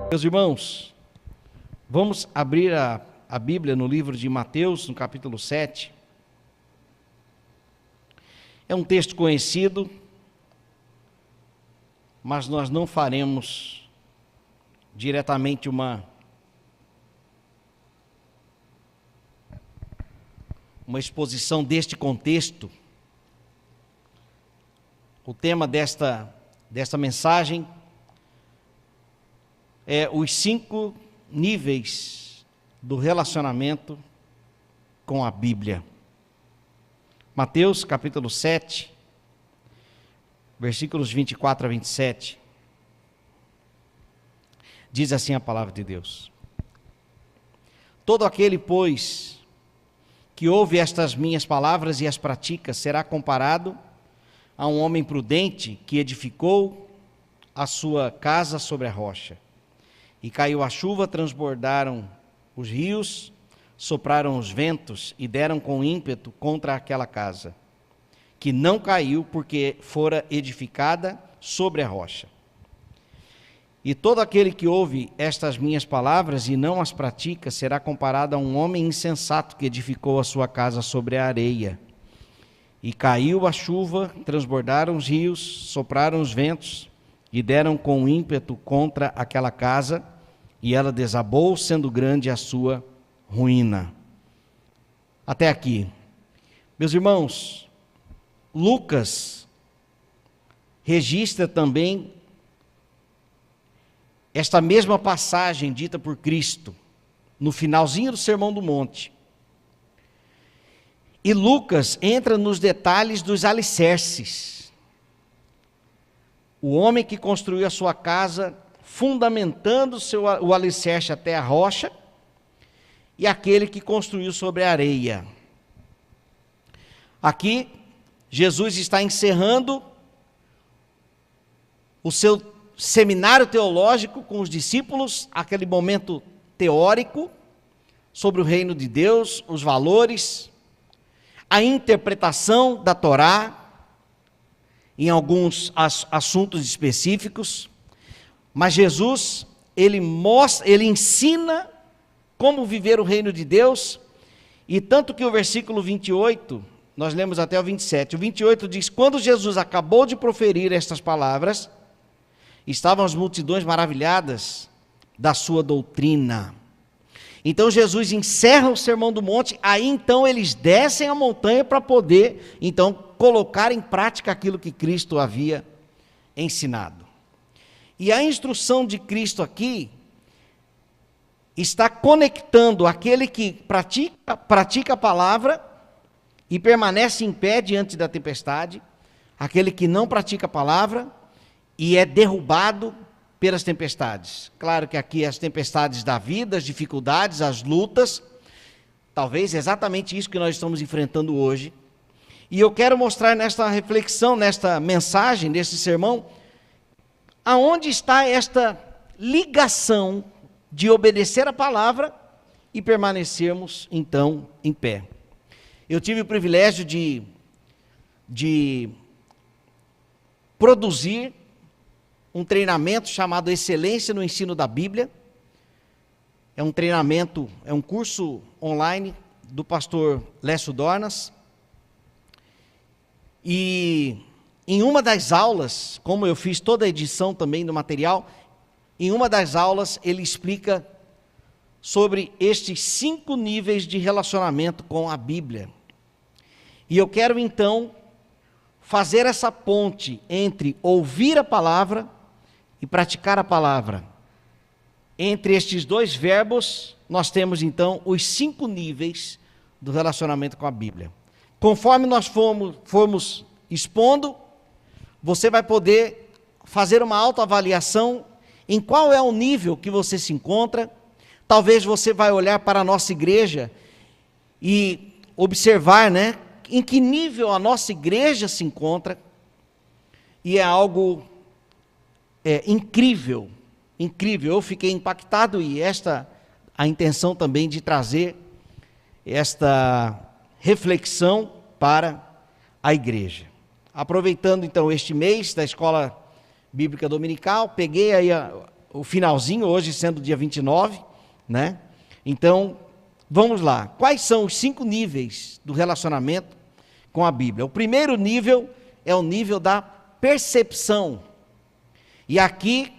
Meus irmãos, vamos abrir a Bíblia no livro de Mateus, no capítulo 7. É um texto conhecido, mas nós não faremos diretamente uma exposição deste contexto. O tema desta mensagem é os 5 níveis do relacionamento com a Bíblia. Mateus capítulo 7, versículos 24 a 27. Diz assim a palavra de Deus: Todo aquele, pois, que ouve estas minhas palavras e as pratica, será comparado a um homem prudente que edificou a sua casa sobre a rocha. E caiu a chuva, transbordaram os rios, sopraram os ventos e deram com ímpeto contra aquela casa, que não caiu porque fora edificada sobre a rocha. E todo aquele que ouve estas minhas palavras e não as pratica será comparado a um homem insensato que edificou a sua casa sobre a areia. E caiu a chuva, transbordaram os rios, sopraram os ventos e deram com ímpeto contra aquela casa, e ela desabou, sendo grande a sua ruína. Até aqui. Meus irmãos, Lucas registra também esta mesma passagem dita por Cristo, no finalzinho do Sermão do Monte. E Lucas entra nos detalhes dos alicerces. O homem que construiu a sua casa, fundamentando o alicerce até a rocha, e aquele que construiu sobre a areia. Aqui, Jesus está encerrando o seu seminário teológico com os discípulos, aquele momento teórico sobre o reino de Deus, os valores, a interpretação da Torá, em alguns assuntos específicos, mas Jesus, ele ensina como viver o reino de Deus, e tanto que o versículo 28, nós lemos até o 27, o 28 diz: quando Jesus acabou de proferir estas palavras, estavam as multidões maravilhadas da sua doutrina. Então Jesus encerra o Sermão do Monte, aí então eles descem a montanha para poder, então, colocar em prática aquilo que Cristo havia ensinado. E a instrução de Cristo aqui está conectando aquele que pratica a palavra e permanece em pé diante da tempestade, aquele que não pratica a palavra e é derrubado pelas tempestades. Claro que aqui as tempestades da vida, as dificuldades, as lutas, talvez exatamente isso que nós estamos enfrentando hoje. E eu quero mostrar nesta reflexão, nesta mensagem, neste sermão, aonde está esta ligação de obedecer a palavra e permanecermos, então, em pé. Eu tive o privilégio de produzir um treinamento chamado Excelência no Ensino da Bíblia. É um treinamento, é um curso online do pastor Lécio Dornas. E em uma das aulas, como eu fiz toda a edição também do material, em uma das aulas ele explica sobre estes 5 níveis de relacionamento com a Bíblia. E eu quero então fazer essa ponte entre ouvir a palavra e praticar a palavra. Entre estes 2 verbos, nós temos então os 5 níveis do relacionamento com a Bíblia. Conforme nós formos expondo, você vai poder fazer uma autoavaliação em qual é o nível que você se encontra. Talvez você vai olhar para a nossa igreja e observar, em que nível a nossa igreja se encontra, e é algo incrível, eu fiquei impactado, e a intenção também de trazer esta reflexão para a igreja. Aproveitando então este mês da Escola Bíblica Dominical, peguei aí o finalzinho, hoje sendo dia 29, né? Então, vamos lá. Quais são os 5 níveis do relacionamento com a Bíblia? O primeiro nível é o nível da percepção. E aqui,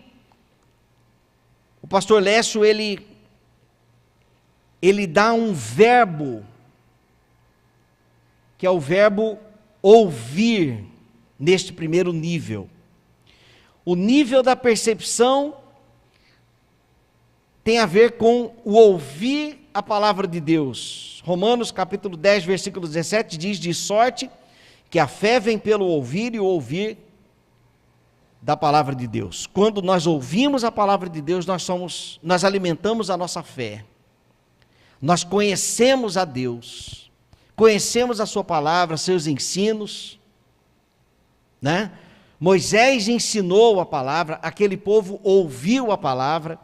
o pastor Lécio, ele dá um verbo, que é o verbo ouvir, neste primeiro nível. O nível da percepção tem a ver com o ouvir a palavra de Deus. Romanos capítulo 10, versículo 17 diz: de sorte que a fé vem pelo ouvir e o ouvir da palavra de Deus. Quando nós ouvimos a palavra de Deus, nós alimentamos a nossa fé. Nós conhecemos a Deus, conhecemos a sua palavra, seus ensinos, né? Moisés ensinou a palavra, aquele povo ouviu a palavra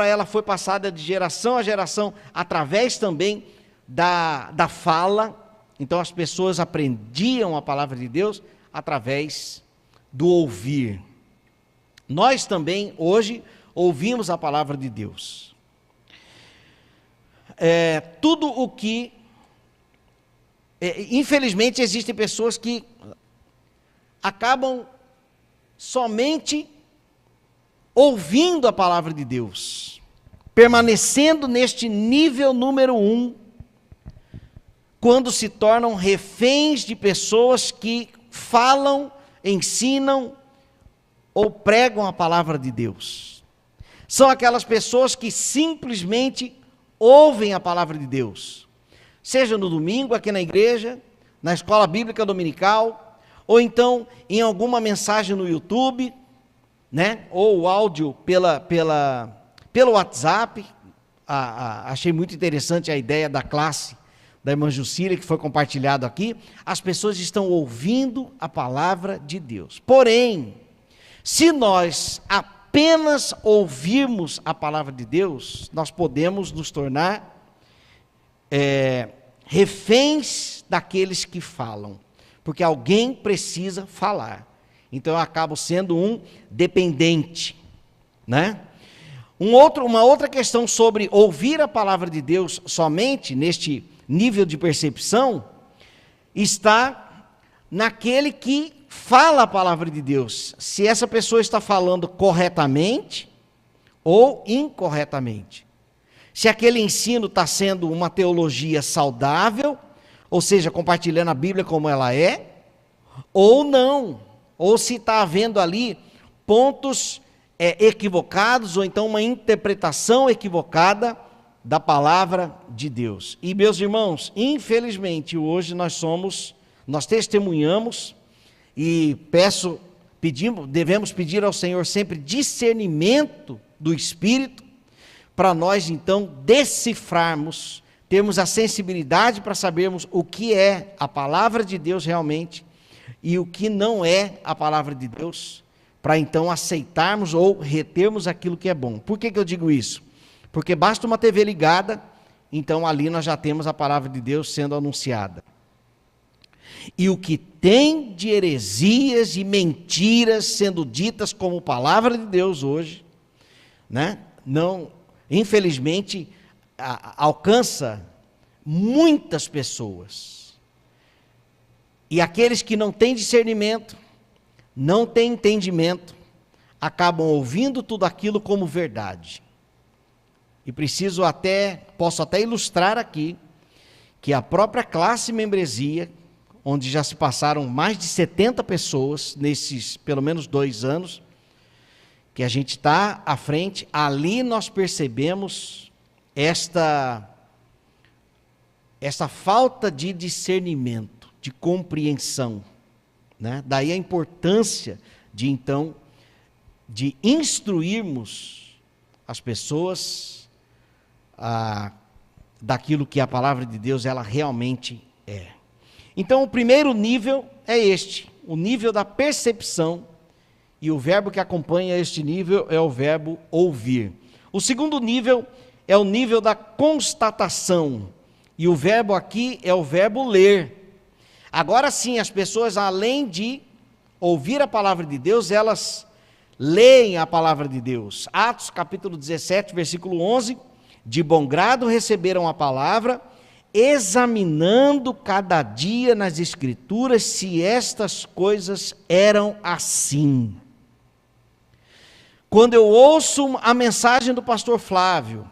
ela foi passada de geração a geração, através também da fala. Então as pessoas aprendiam a palavra de Deus através do ouvir. Nós também, hoje, ouvimos a palavra de Deus. Tudo o que... infelizmente, existem pessoas que acabam somente ouvindo a palavra de Deus, permanecendo neste nível número 1, quando se tornam reféns de pessoas que falam, ensinam ou pregam a palavra de Deus. São aquelas pessoas que simplesmente ouvem a palavra de Deus, seja no domingo aqui na igreja, na escola bíblica dominical, ou então em alguma mensagem no YouTube, né? Ou o áudio pelo WhatsApp. Achei muito interessante a ideia da classe da irmã Jucília, que foi compartilhado aqui. As pessoas estão ouvindo a palavra de Deus. Porém, se nós apenas ouvirmos a palavra de Deus, nós podemos nos tornar reféns daqueles que falam, porque alguém precisa falar. Então eu acabo sendo um dependente, né? Uma outra questão sobre ouvir a palavra de Deus somente neste nível de percepção está naquele que fala a palavra de Deus, se essa pessoa está falando corretamente ou incorretamente. Se aquele ensino está sendo uma teologia saudável, ou seja, compartilhando a Bíblia como ela é, ou não. Ou se está havendo ali pontos equivocados, ou então uma interpretação equivocada da palavra de Deus. E, meus irmãos, infelizmente, hoje nós testemunhamos e devemos pedir ao Senhor sempre discernimento do Espírito, para nós, então, decifrarmos, termos a sensibilidade para sabermos o que é a palavra de Deus realmente, e o que não é a palavra de Deus, para então aceitarmos ou retermos aquilo que é bom. Por que eu digo isso? Porque basta uma TV ligada, então ali nós já temos a palavra de Deus sendo anunciada. E o que tem de heresias e mentiras sendo ditas como palavra de Deus hoje, né? Não, infelizmente, alcança muitas pessoas. E aqueles que não têm discernimento, não têm entendimento, acabam ouvindo tudo aquilo como verdade. E posso até ilustrar aqui, que a própria classe membresia, onde já se passaram mais de 70 pessoas, nesses pelo menos 2 anos, que a gente está à frente, ali nós percebemos esta falta de discernimento, de compreensão, né? Daí a importância de instruirmos as pessoas daquilo que a palavra de Deus ela realmente é. Então o primeiro nível é o nível da percepção, e o verbo que acompanha este nível é o verbo ouvir. O segundo nível é o nível da constatação, e o verbo aqui é o verbo ler. Agora sim, as pessoas, além de ouvir a palavra de Deus, elas leem a palavra de Deus. Atos capítulo 17, versículo 11, de bom grado receberam a palavra, examinando cada dia nas Escrituras se estas coisas eram assim. Quando eu ouço a mensagem do pastor Flávio,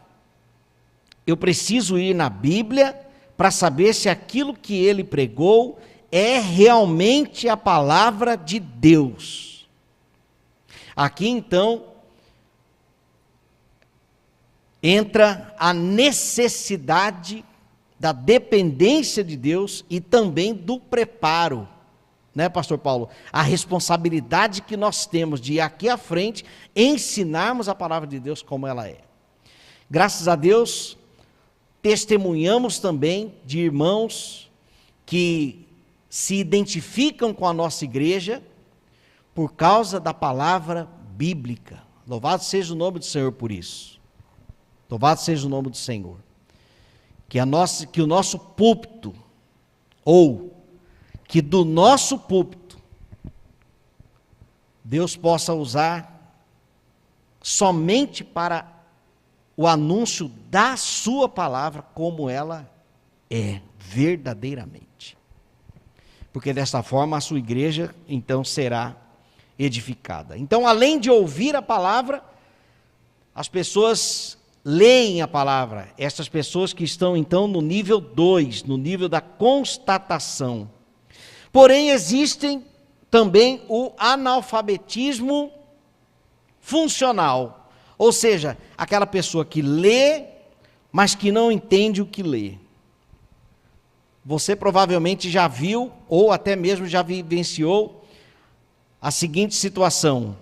eu preciso ir na Bíblia para saber se aquilo que ele pregou é realmente a palavra de Deus. Aqui então entra a necessidade da dependência de Deus e também do preparo, né, pastor Paulo? A responsabilidade que nós temos de ir aqui à frente ensinarmos a palavra de Deus como ela é. Graças a Deus, testemunhamos também de irmãos que se identificam com a nossa igreja por causa da palavra bíblica. Louvado seja o nome do Senhor por isso. Louvado seja o nome do Senhor. Que o nosso púlpito, ou que do nosso púlpito, Deus possa usar somente para o anúncio da sua palavra como ela é, verdadeiramente. Porque desta forma a sua igreja então será edificada. Então, além de ouvir a palavra, as pessoas leem a palavra. Essas pessoas que estão então no nível 2, no nível da constatação. Porém, existem também o analfabetismo funcional. Ou seja, aquela pessoa que lê, mas que não entende o que lê. Você provavelmente já viu, ou até mesmo já vivenciou, a seguinte situação.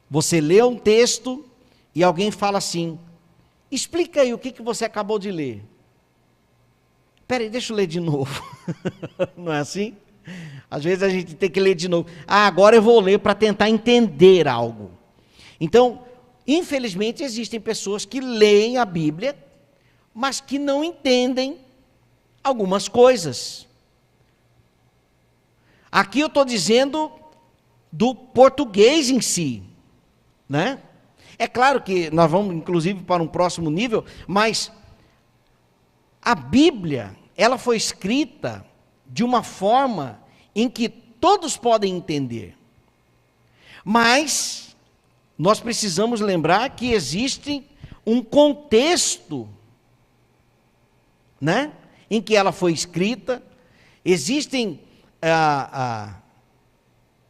Você lê um texto e alguém fala assim, explica aí o que você acabou de ler. Espera aí, deixa eu ler de novo. Não é assim? Às vezes a gente tem que ler de novo. Agora eu vou ler para tentar entender algo. Então, infelizmente, existem pessoas que leem a Bíblia, mas que não entendem algumas coisas. Aqui eu estou dizendo do português em si, né? É claro que nós vamos, inclusive, para um próximo nível, mas a Bíblia, ela foi escrita de uma forma em que todos podem entender. Mas nós precisamos lembrar que existe um contexto, né, em que ela foi escrita, existem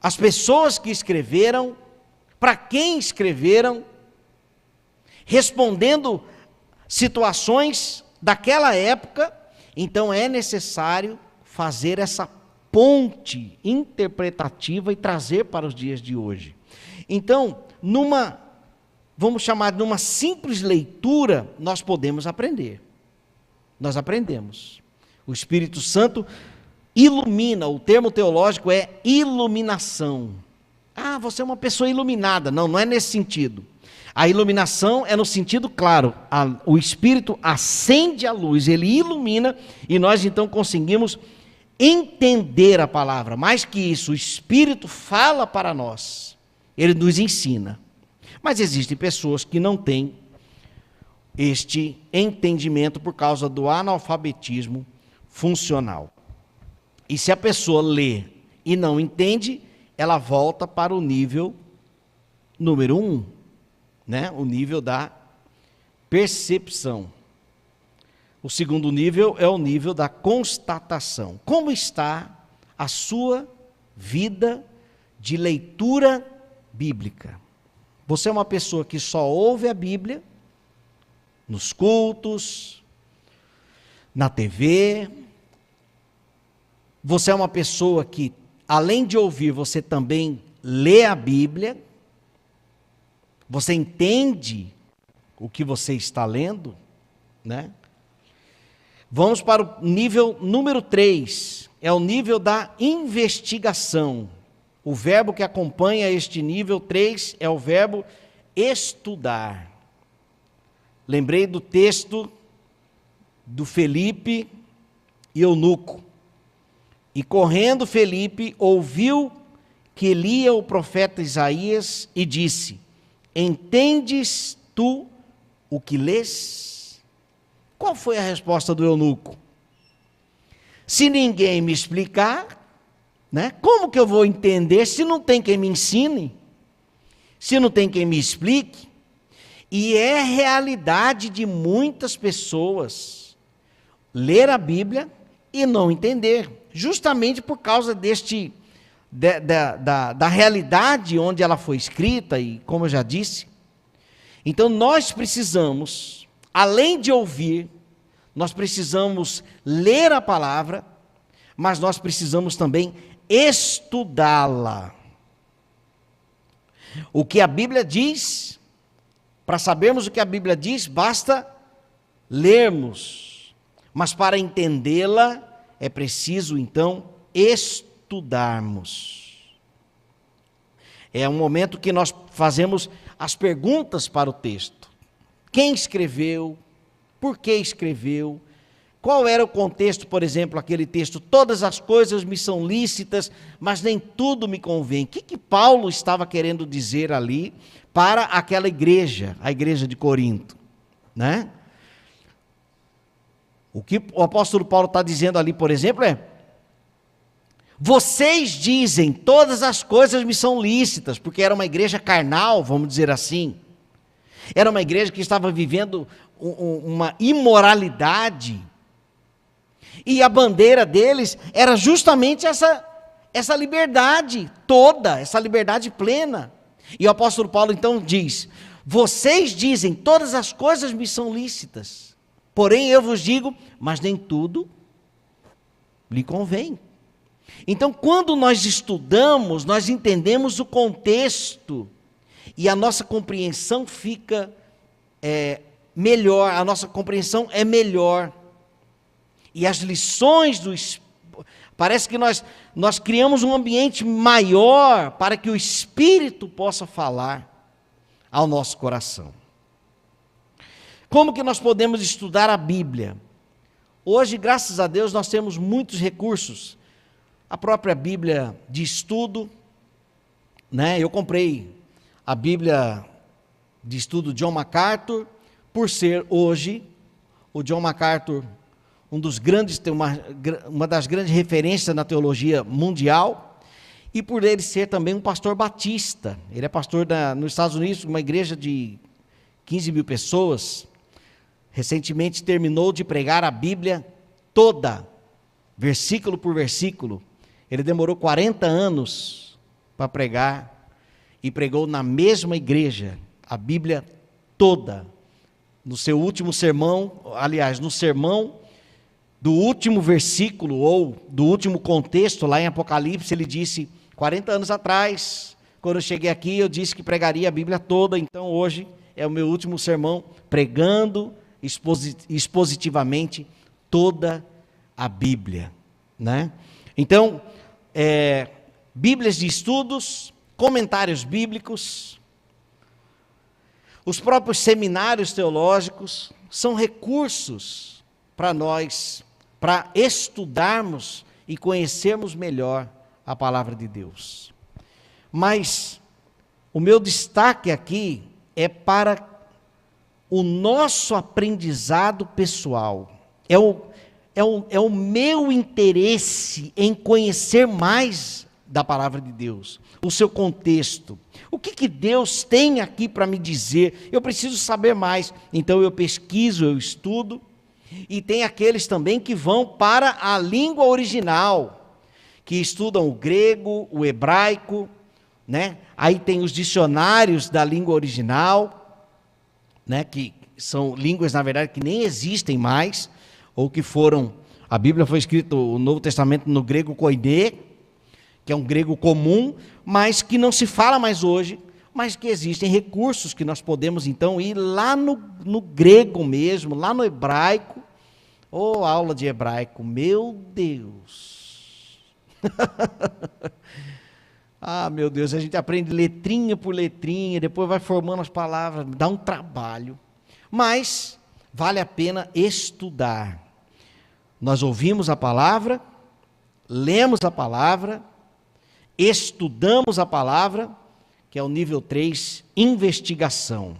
as pessoas que escreveram, para quem escreveram, respondendo situações daquela época. Então é necessário fazer essa ponte interpretativa e trazer para os dias de hoje. Então, vamos chamar de uma simples leitura, nós podemos aprender. Nós aprendemos. O Espírito Santo ilumina, o termo teológico é iluminação. Você é uma pessoa iluminada. Não, não é nesse sentido. A iluminação é no sentido claro, o Espírito acende a luz, ele ilumina e nós então conseguimos entender a palavra. Mais que isso, o Espírito fala para nós, ele nos ensina. Mas existem pessoas que não têm este entendimento por causa do analfabetismo funcional. E se a pessoa lê e não entende, ela volta para o nível número 1, né? O nível da percepção. O segundo nível é o nível da constatação. Como está a sua vida de leitura bíblica? Você é uma pessoa que só ouve a Bíblia nos cultos, na TV. Você é uma pessoa que, além de ouvir, você também lê a Bíblia. Você entende o que você está lendo, né? Vamos para o nível número 3, é o nível da investigação. O verbo que acompanha este nível 3 é o verbo estudar. Lembrei do texto do Felipe e eunuco. E correndo Felipe ouviu que lia o profeta Isaías e disse: entendes tu o que lês? Qual foi a resposta do eunuco? Se ninguém me explicar, né, como que eu vou entender se não tem quem me ensine? Se não tem quem me explique? E é realidade de muitas pessoas ler a Bíblia e não entender, justamente por causa da realidade onde ela foi escrita, e como eu já disse. Então nós precisamos, além de ouvir, nós precisamos ler a palavra, mas nós precisamos também estudá-la. O que a Bíblia diz, para sabermos o que a Bíblia diz, basta lermos, mas para entendê-la é preciso então estudarmos. É um momento que nós fazemos as perguntas para o texto. Quem escreveu? Por que escreveu? Qual era o contexto, por exemplo, aquele texto? Todas as coisas me são lícitas, mas nem tudo me convém. O que Paulo estava querendo dizer ali para aquela igreja, a igreja de Corinto, né? O que o apóstolo Paulo está dizendo ali, por exemplo, é: vocês dizem, todas as coisas me são lícitas, porque era uma igreja carnal, vamos dizer assim. Era uma igreja que estava vivendo uma imoralidade. E a bandeira deles era justamente essa liberdade toda, essa liberdade plena. E o apóstolo Paulo então diz: vocês dizem, todas as coisas me são lícitas, porém eu vos digo, mas nem tudo lhe convém. Então, quando nós estudamos, nós entendemos o contexto, e a nossa compreensão fica melhor, a nossa compreensão é melhor. E as lições parece que nós criamos um ambiente maior para que o Espírito possa falar ao nosso coração. Como que nós podemos estudar a Bíblia? Hoje, graças a Deus, nós temos muitos recursos. A própria Bíblia de estudo, né? Eu comprei a Bíblia de estudo John MacArthur, por ser hoje o John MacArthur um dos grandes, uma das grandes referências na teologia mundial, e por ele ser também um pastor batista. Ele é pastor nos Estados Unidos, uma igreja de 15 mil pessoas. Recentemente terminou de pregar a Bíblia toda, versículo por versículo. Ele demorou 40 anos para pregar, e pregou na mesma igreja a Bíblia toda. No seu último sermão, aliás, no sermão do último versículo, ou do último contexto, lá em Apocalipse, ele disse: 40 anos atrás, quando eu cheguei aqui, eu disse que pregaria a Bíblia toda, então hoje é o meu último sermão, pregando expositivamente toda a Bíblia, né? Então, Bíblias de estudos, comentários bíblicos, os próprios seminários teológicos, são recursos para nós, para estudarmos e conhecermos melhor a palavra de Deus. Mas o meu destaque aqui é para o nosso aprendizado pessoal. É o meu interesse em conhecer mais da palavra de Deus, o seu contexto. O que Deus tem aqui para me dizer? Eu preciso saber mais. Então eu pesquiso, eu estudo. E tem aqueles também que vão para a língua original, que estudam o grego, o hebraico, né? Aí tem os dicionários da língua original, né? Que são línguas, na verdade, que nem existem mais, ou que foram... A Bíblia foi escrita, o Novo Testamento, no grego koiné, que é um grego comum, mas que não se fala mais hoje, mas que existem recursos que nós podemos, então, ir lá no grego mesmo, lá no hebraico. Aula de hebraico, meu Deus! Ah, meu Deus, a gente aprende letrinha por letrinha, depois vai formando as palavras, dá um trabalho. Mas vale a pena estudar. Nós ouvimos a palavra, lemos a palavra, estudamos a palavra, que é o nível 3, investigação.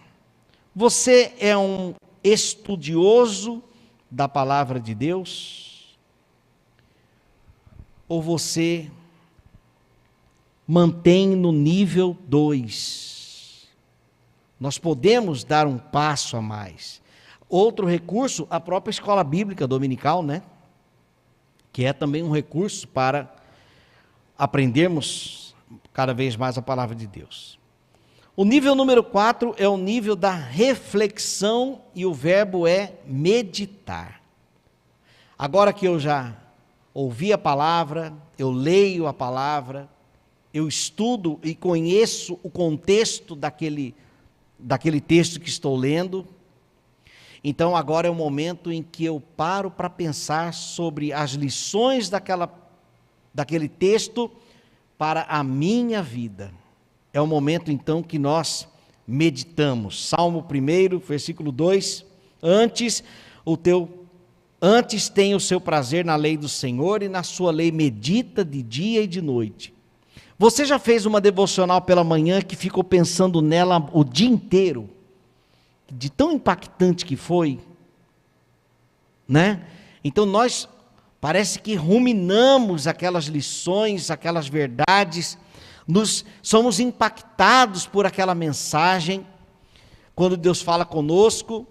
Você é um estudioso da palavra de Deus? Ou você mantém no nível 2? Nós podemos dar um passo a mais. Outro recurso, a própria escola bíblica dominical, né? Que é também um recurso para aprendermos cada vez mais a palavra de Deus. O nível número 4 é o nível da reflexão e o verbo é meditar. Agora que eu já ouvi a palavra, eu leio a palavra, eu estudo e conheço o contexto daquele texto que estou lendo, então agora é o momento em que eu paro para pensar sobre as lições daquele texto para a minha vida. É o momento então que nós meditamos. Salmo 1, versículo 2, antes tem o seu prazer na lei do Senhor e na sua lei medita de dia e de noite. Você já fez uma devocional pela manhã que ficou pensando nela o dia inteiro? De tão impactante que foi, né? Então nós parece que ruminamos aquelas lições, aquelas verdades, somos impactados por aquela mensagem, quando Deus fala conosco,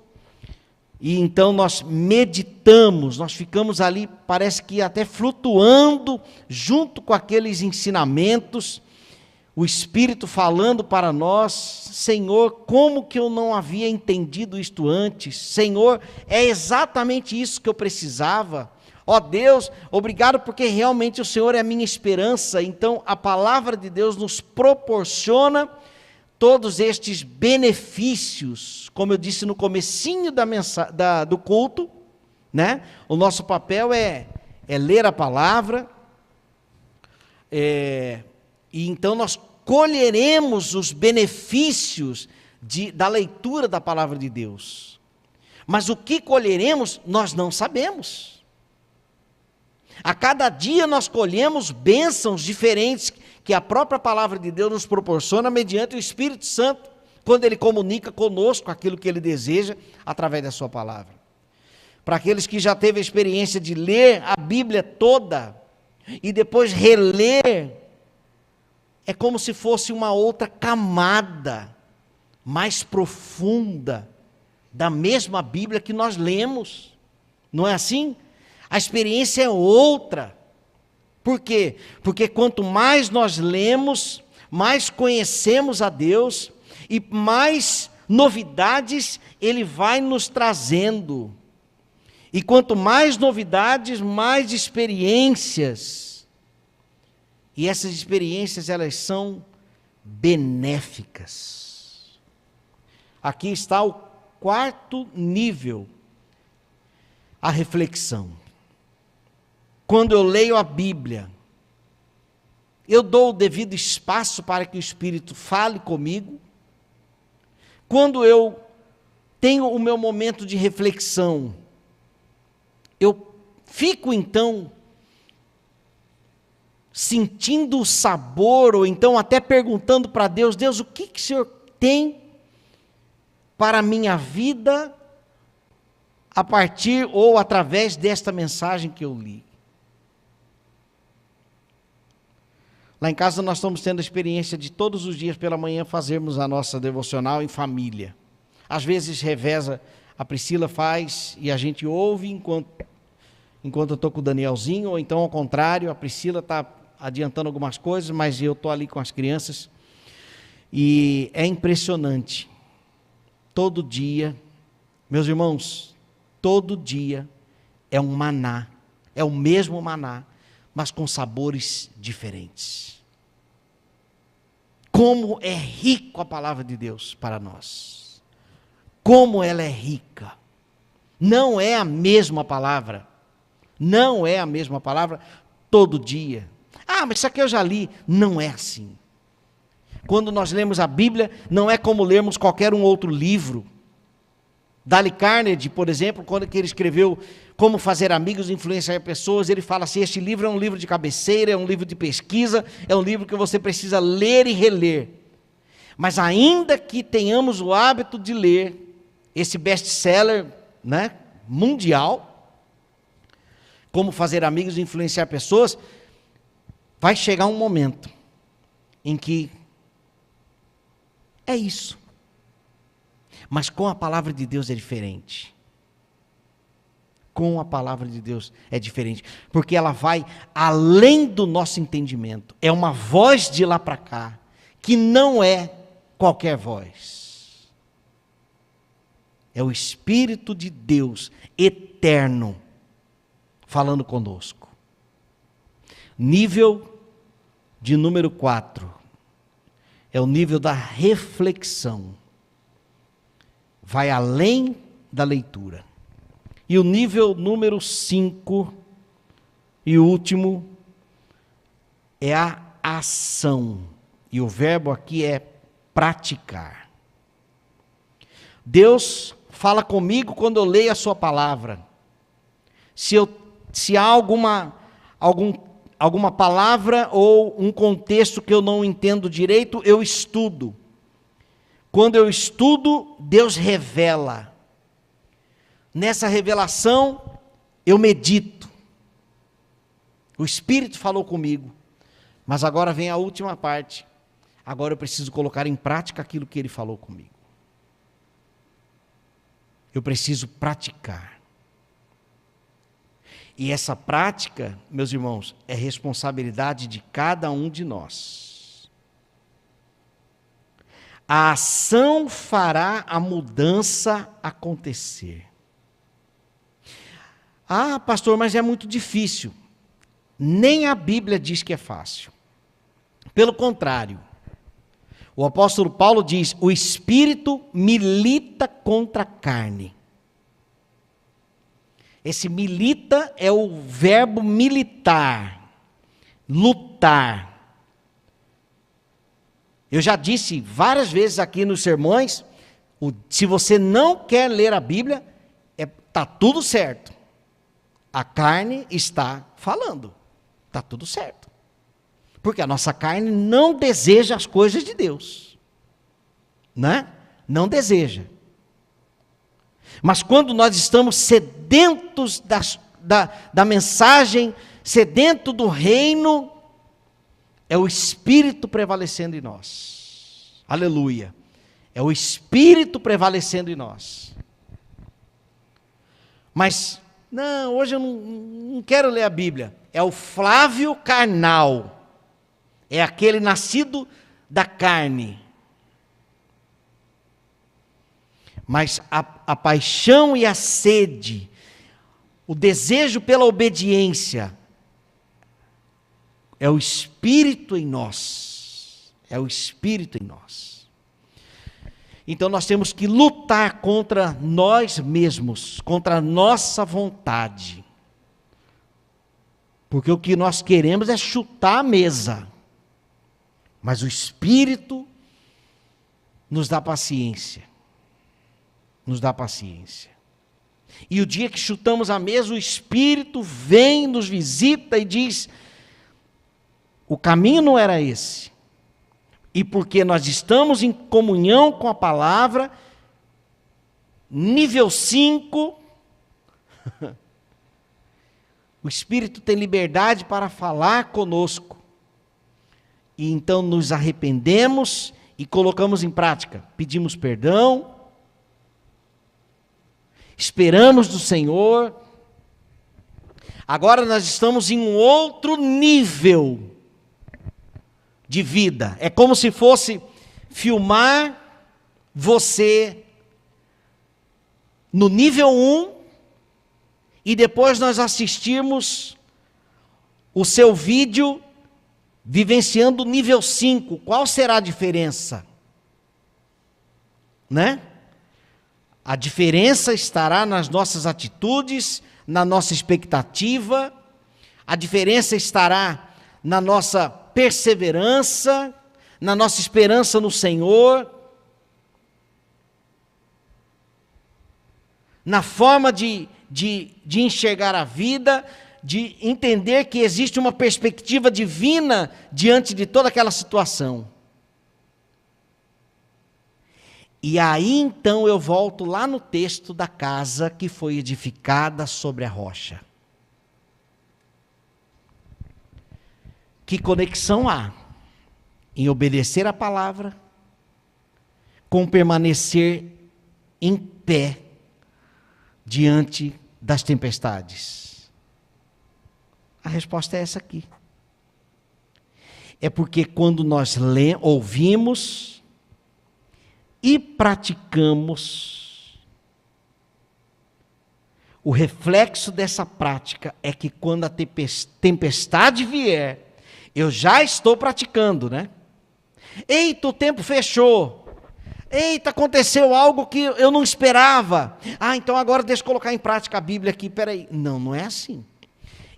e então nós meditamos, nós ficamos ali, parece que até flutuando, junto com aqueles ensinamentos, o Espírito falando para nós: Senhor, como que eu não havia entendido isto antes? Senhor, é exatamente isso que eu precisava. Ó Deus, obrigado porque realmente o Senhor é a minha esperança. Então a palavra de Deus nos proporciona todos estes benefícios, como eu disse no comecinho do culto, né? O nosso papel é ler a palavra, e então nós colheremos os benefícios da leitura da palavra de Deus. Mas o que colheremos, nós não sabemos. A cada dia nós colhemos bênçãos diferentes que a própria palavra de Deus nos proporciona mediante o Espírito Santo, quando Ele comunica conosco aquilo que Ele deseja através da sua palavra. Para aqueles que já teve a experiência de ler a Bíblia toda e depois reler, é como se fosse uma outra camada mais profunda da mesma Bíblia que nós lemos. Não é assim? A experiência é outra. Por quê? Porque quanto mais nós lemos, mais conhecemos a Deus e mais novidades Ele vai nos trazendo. E quanto mais novidades, mais experiências. E essas experiências, elas são benéficas. Aqui está o 4º nível, a reflexão. Quando eu leio a Bíblia, eu dou o devido espaço para que o Espírito fale comigo. Quando eu tenho o meu momento de reflexão, eu fico então sentindo o sabor, ou então até perguntando para Deus: Deus, o que o Senhor tem para a minha vida a partir ou através desta mensagem que eu li? Lá em casa nós estamos tendo a experiência de todos os dias pela manhã fazermos a nossa devocional em família. Às vezes reveza, a Priscila faz e a gente ouve enquanto eu estou com o Danielzinho, ou então ao contrário, a Priscila está adiantando algumas coisas, mas eu estou ali com as crianças. E é impressionante. Todo dia, meus irmãos, todo dia é um maná, é o mesmo maná, mas com sabores diferentes. Como é rico a palavra de Deus para nós. Como ela é rica. Não é a mesma palavra. Não é a mesma palavra todo dia. Ah, mas isso aqui eu já li. Não é assim. Quando nós lemos a Bíblia, não é como lermos qualquer um outro livro. Dale Carnegie, por exemplo, quando ele escreveu Como Fazer Amigos e Influenciar Pessoas, ele fala assim, este livro é um livro de cabeceira, é um livro de pesquisa, é um livro que você precisa ler e reler. Mas ainda que tenhamos o hábito de ler esse best-seller, né, mundial, Como Fazer Amigos e Influenciar Pessoas, vai chegar um momento em que é isso. Mas com a palavra de Deus é diferente. Com a palavra de Deus é diferente. Porque ela vai além do nosso entendimento. É uma voz de lá para cá, que não é qualquer voz. É o Espírito de Deus eterno falando conosco. Nível de número 4. É o nível da reflexão. Vai além da leitura. E o nível número 5, e último, é a ação. E o verbo aqui é praticar. Deus fala comigo quando eu leio a sua palavra. Se há alguma palavra ou um contexto que eu não entendo direito, eu estudo. Quando eu estudo, Deus revela. Nessa revelação, eu medito. O Espírito falou comigo. Mas agora vem a última parte. Agora eu preciso colocar em prática aquilo que Ele falou comigo. Eu preciso praticar. E essa prática, meus irmãos, é responsabilidade de cada um de nós. A ação fará a mudança acontecer. Ah, pastor, mas é muito difícil. Nem a Bíblia diz que é fácil. Pelo contrário, o apóstolo Paulo diz, o Espírito milita contra a carne. Esse milita é o verbo militar, lutar. Eu já disse várias vezes aqui nos sermões, se você não quer ler a Bíblia, está tudo certo. A carne está falando, está tudo certo. Porque a nossa carne não deseja as coisas de Deus. Né? Não deseja. Mas quando nós estamos sedentos da mensagem, sedentos do reino, é o Espírito prevalecendo em nós. Aleluia. É o Espírito prevalecendo em nós. Mas, não, hoje eu não quero ler a Bíblia. É o Flávio carnal. É aquele nascido da carne. Mas a paixão e a sede, o desejo pela obediência, é o Espírito em nós. É o Espírito em nós. Então nós temos que lutar contra nós mesmos, contra a nossa vontade. Porque o que nós queremos é chutar a mesa. Mas o Espírito nos dá paciência. Nos dá paciência. E o dia que chutamos a mesa, o Espírito vem, nos visita e diz, o caminho não era esse. E porque nós estamos em comunhão com a palavra, nível 5, o Espírito tem liberdade para falar conosco. E então nos arrependemos e colocamos em prática. Pedimos perdão, esperamos do Senhor. Agora nós estamos em um outro nível de vida. É como se fosse filmar você no nível 1 e depois nós assistirmos o seu vídeo vivenciando o nível 5. Qual será a diferença? Né? A diferença estará nas nossas atitudes, na nossa expectativa, a diferença estará na nossa perseverança, na nossa esperança no Senhor. na forma de enxergar a vida, de entender que existe uma perspectiva divina diante de toda aquela situação. E aí então eu volto lá no texto da casa que foi edificada sobre a rocha. Que conexão há em obedecer a palavra com permanecer em pé diante das tempestades? A resposta é essa aqui. É porque quando nós ouvimos e praticamos, o reflexo dessa prática é que quando a tempestade vier, eu já estou praticando, né? Eita, o tempo fechou. Eita, aconteceu algo que eu não esperava. Então agora deixa eu colocar em prática a Bíblia aqui. Peraí. Não é assim.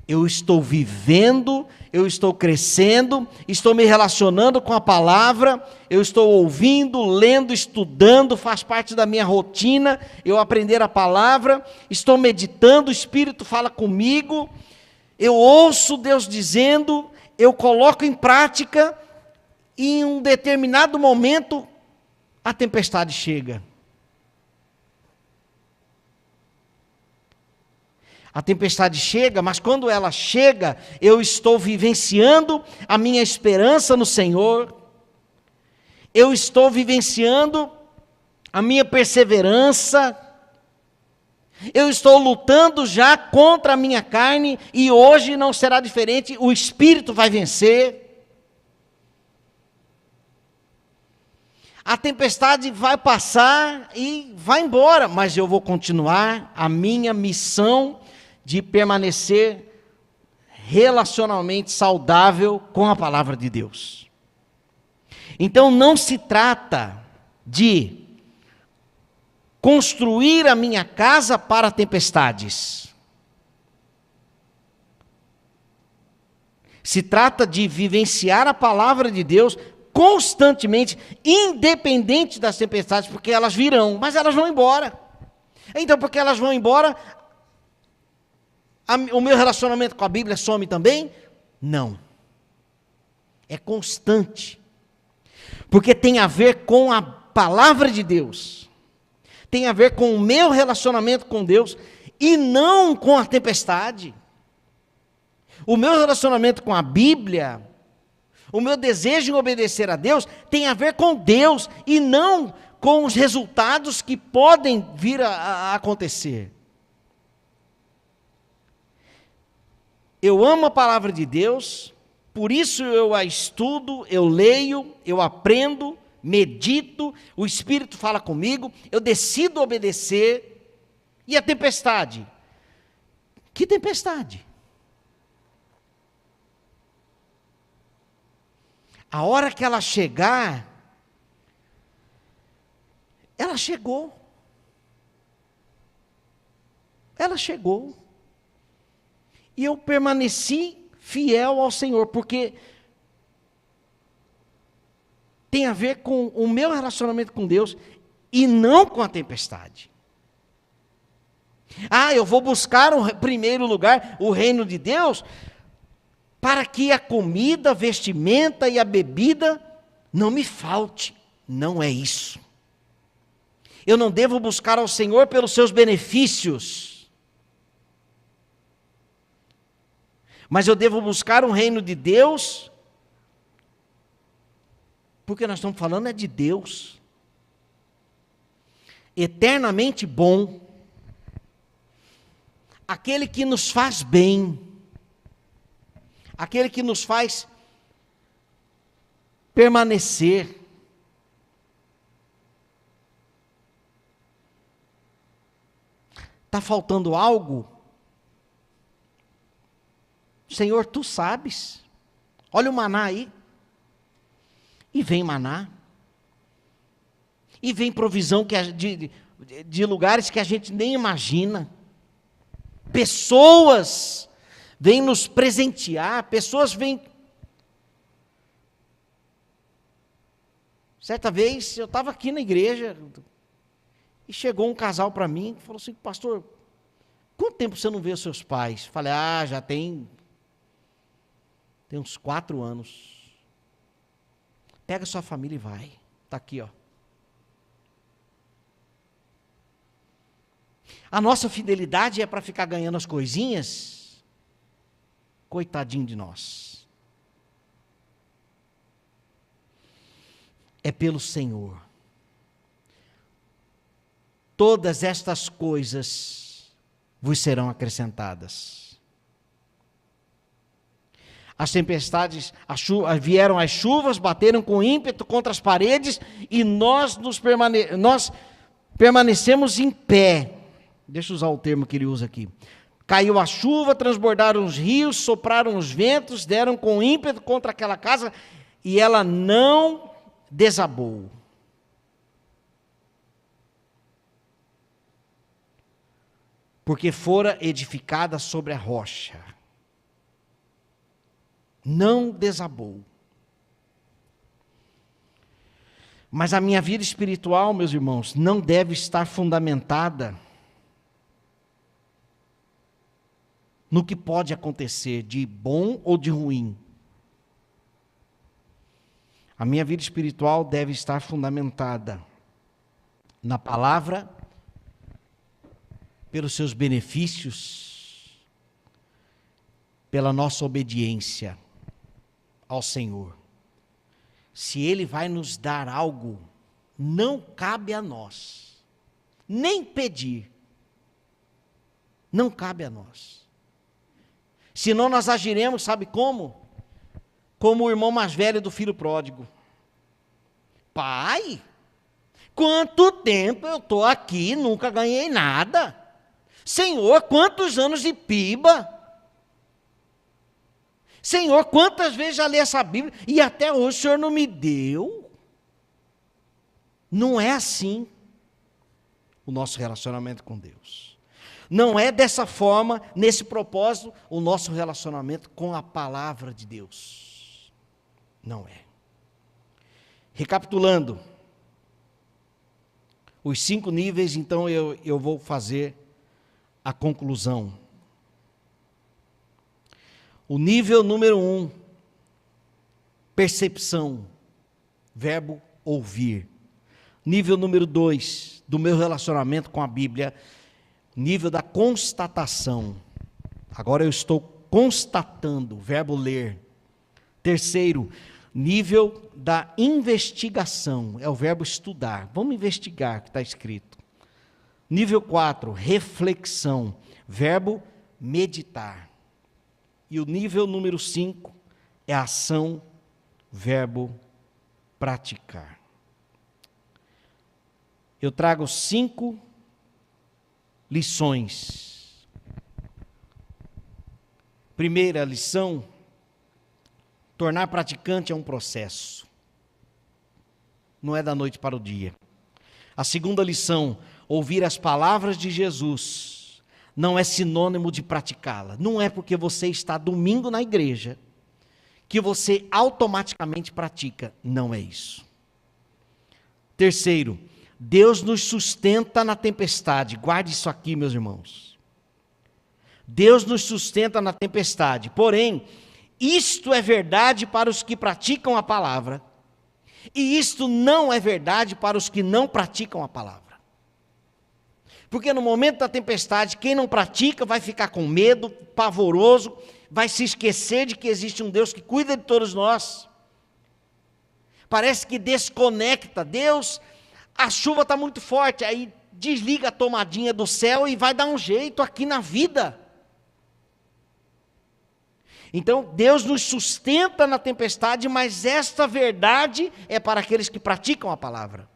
Eu estou vivendo, eu estou crescendo, estou me relacionando com a palavra, eu estou ouvindo, lendo, estudando, faz parte da minha rotina, eu aprender a palavra, estou meditando, o Espírito fala comigo, eu ouço Deus dizendo, eu coloco em prática, e em um determinado momento, a tempestade chega. A tempestade chega, mas quando ela chega, eu estou vivenciando a minha esperança no Senhor, eu estou vivenciando a minha perseverança, eu estou lutando já contra a minha carne, e hoje não será diferente, o Espírito vai vencer. A tempestade vai passar e vai embora, mas eu vou continuar a minha missão de permanecer relacionalmente saudável com a palavra de Deus. Então não se trata de construir a minha casa para tempestades. Se trata de vivenciar a palavra de Deus constantemente, independente das tempestades, porque elas virão, mas elas vão embora. Então, porque elas vão embora, o meu relacionamento com a Bíblia some também? Não. É constante. Porque tem a ver com a palavra de Deus. Tem a ver com o meu relacionamento com Deus e não com a tempestade. O meu relacionamento com a Bíblia, o meu desejo em obedecer a Deus, tem a ver com Deus e não com os resultados que podem vir a acontecer. Eu amo a palavra de Deus, por isso eu a estudo, eu leio, eu aprendo, medito, o Espírito fala comigo, eu decido obedecer. E a tempestade? Que tempestade? A hora que ela chegar, ela chegou. Ela chegou. E eu permaneci fiel ao Senhor, porque tem a ver com o meu relacionamento com Deus e não com a tempestade. Eu vou buscar em primeiro lugar o reino de Deus, para que a comida, a vestimenta e a bebida não me falte. Não é isso. Eu não devo buscar ao Senhor pelos seus benefícios, mas eu devo buscar um reino de Deus, porque nós estamos falando de Deus, eternamente bom, aquele que nos faz bem, aquele que nos faz permanecer. Está faltando algo? Senhor, tu sabes. Olha o maná aí. E vem maná. E vem provisão de lugares que a gente nem imagina. Pessoas vêm nos presentear. Pessoas vêm. Certa vez eu estava aqui na igreja. E chegou um casal para mim e falou assim: pastor, quanto tempo você não vê os seus pais? Falei: já tem uns 4 anos. Pega sua família e vai. Está aqui, ó. A nossa fidelidade é para ficar ganhando as coisinhas? Coitadinho de nós. É pelo Senhor. Todas estas coisas vos serão acrescentadas. As tempestades, vieram as chuvas, bateram com ímpeto contra as paredes, e nós permanecemos em pé. Deixa eu usar o termo que ele usa aqui. Caiu a chuva, transbordaram os rios, sopraram os ventos, deram com ímpeto contra aquela casa, e ela não desabou. Porque fora edificada sobre a rocha. Não desabou. Mas a minha vida espiritual, meus irmãos, não deve estar fundamentada no que pode acontecer de bom ou de ruim. A minha vida espiritual deve estar fundamentada na palavra, pelos seus benefícios, pela nossa obediência ao Senhor. Se Ele vai nos dar algo, não cabe a nós, nem pedir, não cabe a nós. Senão nós agiremos, sabe como? Como o irmão mais velho do filho pródigo. Pai, quanto tempo eu estou aqui e nunca ganhei nada. Senhor, quantos anos de piba. Senhor, quantas vezes já li essa Bíblia e até hoje o Senhor não me deu. Não é assim o nosso relacionamento com Deus. Não é dessa forma, nesse propósito, o nosso relacionamento com a palavra de Deus. Não é. Recapitulando, os 5 níveis, então eu vou fazer a conclusão. O nível número 1, percepção, verbo ouvir. Nível número 2, do meu relacionamento com a Bíblia, nível da constatação. Agora eu estou constatando, verbo ler. Terceiro, nível da investigação, é o verbo estudar. Vamos investigar o que está escrito. Nível 4, reflexão, verbo meditar. E o nível número 5 é ação, verbo praticar. Eu trago 5 lições. Primeira lição: tornar praticante é um processo. Não é da noite para o dia. A segunda lição: ouvir as palavras de Jesus não é sinônimo de praticá-la. Não é porque você está domingo na igreja que você automaticamente pratica. Não é isso. Terceiro, Deus nos sustenta na tempestade. Guarde isso aqui, meus irmãos. Deus nos sustenta na tempestade. Porém, isto é verdade para os que praticam a palavra, e isto não é verdade para os que não praticam a palavra. Porque no momento da tempestade, quem não pratica vai ficar com medo, pavoroso, vai se esquecer de que existe um Deus que cuida de todos nós. Parece que desconecta. Deus, a chuva está muito forte, aí desliga a tomadinha do céu e vai dar um jeito aqui na vida. Então, Deus nos sustenta na tempestade, mas esta verdade é para aqueles que praticam a palavra.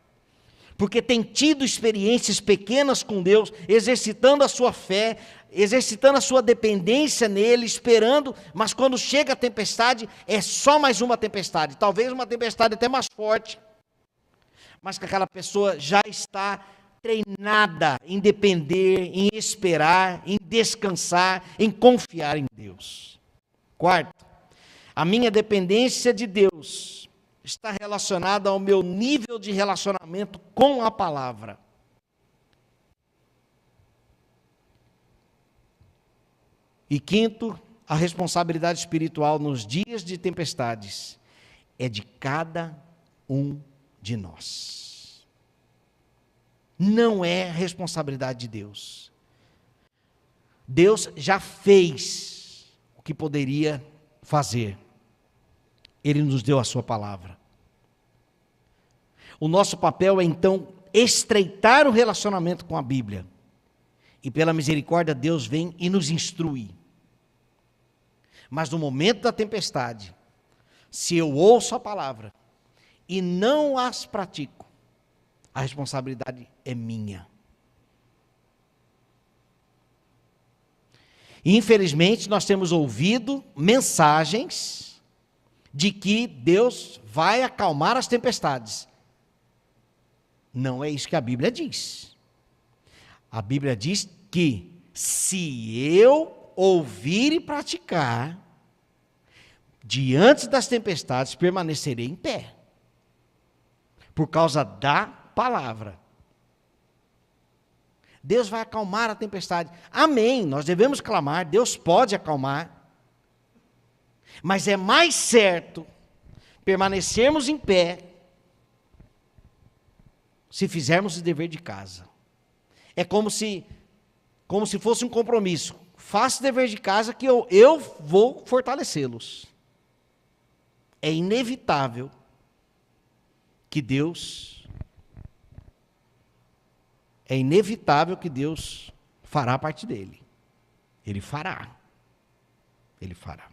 Porque tem tido experiências pequenas com Deus, exercitando a sua fé, exercitando a sua dependência nele, esperando, mas quando chega a tempestade, é só mais uma tempestade, talvez uma tempestade até mais forte, mas que aquela pessoa já está treinada em depender, em esperar, em descansar, em confiar em Deus. Quarto, a minha dependência de Deus está relacionada ao meu nível de relacionamento com a palavra. E quinto, a responsabilidade espiritual nos dias de tempestades é de cada um de nós. Não é responsabilidade de Deus. Deus já fez o que poderia fazer. Ele nos deu a sua palavra. O nosso papel é então estreitar o relacionamento com a Bíblia. E pela misericórdia Deus vem e nos instrui. Mas no momento da tempestade, se eu ouço a palavra e não as pratico, a responsabilidade é minha. Infelizmente, nós temos ouvido mensagens de que Deus vai acalmar as tempestades. Não é isso que a Bíblia diz. A Bíblia diz que se eu ouvir e praticar, diante das tempestades permanecerei em pé. Por causa da palavra. Deus vai acalmar a tempestade. Amém, nós devemos clamar, Deus pode acalmar. Mas é mais certo permanecermos em pé se fizermos o dever de casa. É como se fosse um compromisso. Faça o dever de casa que eu vou fortalecê-los. É inevitável que Deus fará a parte dele. Ele fará. Ele fará.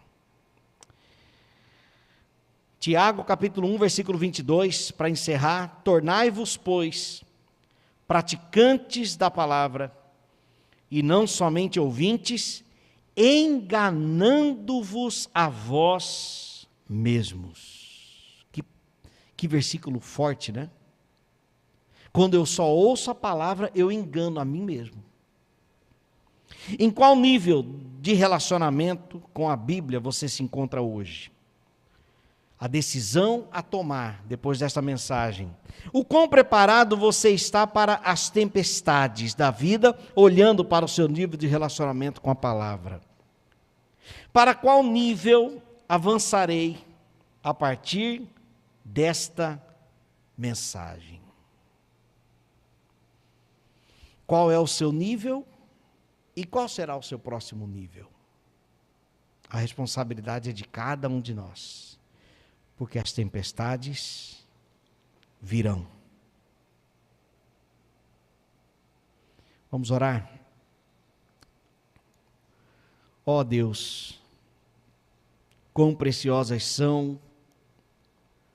Tiago, capítulo 1, versículo 22, para encerrar: tornai-vos, pois, praticantes da palavra, e não somente ouvintes, enganando-vos a vós mesmos. Que versículo forte, né? Quando eu só ouço a palavra, eu engano a mim mesmo. Em qual nível de relacionamento com a Bíblia você se encontra hoje? A decisão a tomar depois desta mensagem. O quão preparado você está para as tempestades da vida, olhando para o seu nível de relacionamento com a palavra? Para qual nível avançarei a partir desta mensagem? Qual é o seu nível e qual será o seu próximo nível? A responsabilidade é de cada um de nós. Porque as tempestades virão. Vamos orar? Ó Deus, quão preciosas são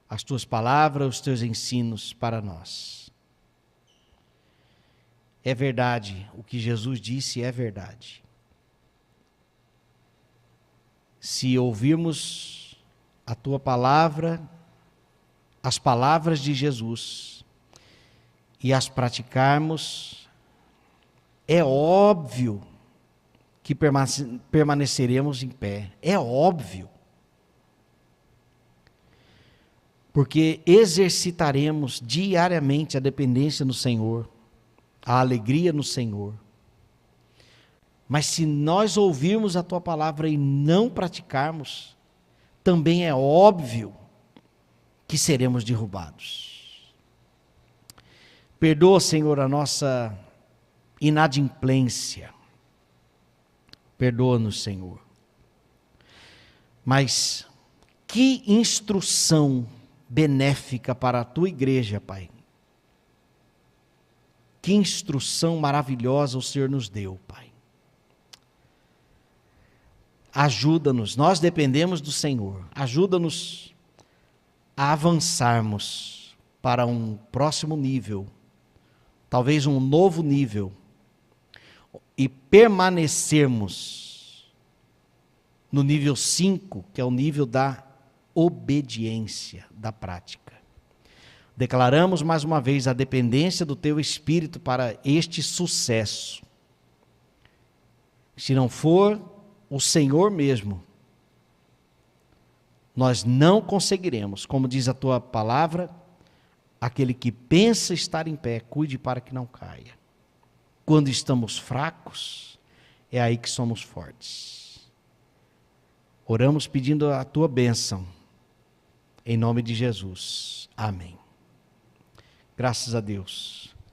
as tuas palavras, os teus ensinos para nós. É verdade, o que Jesus disse é verdade. Se ouvirmos a tua palavra, as palavras de Jesus, e as praticarmos, é óbvio que permaneceremos em pé. É óbvio. Porque exercitaremos diariamente a dependência no Senhor, a alegria no Senhor. Mas se nós ouvirmos a tua palavra e não praticarmos, também é óbvio que seremos derrubados. Perdoa, Senhor, a nossa inadimplência. Perdoa-nos, Senhor. Mas que instrução benéfica para a tua igreja, Pai. Que instrução maravilhosa o Senhor nos deu, Pai. Ajuda-nos, nós dependemos do Senhor. Ajuda-nos a avançarmos para um próximo nível, talvez um novo nível, e permanecermos no nível 5, que é o nível da obediência, da prática. Declaramos mais uma vez a dependência do teu Espírito para este sucesso. Se não for o Senhor mesmo, nós não conseguiremos. Como diz a tua palavra, aquele que pensa estar em pé, cuide para que não caia. Quando estamos fracos, é aí que somos fortes. Oramos pedindo a tua bênção, em nome de Jesus. Amém. Graças a Deus.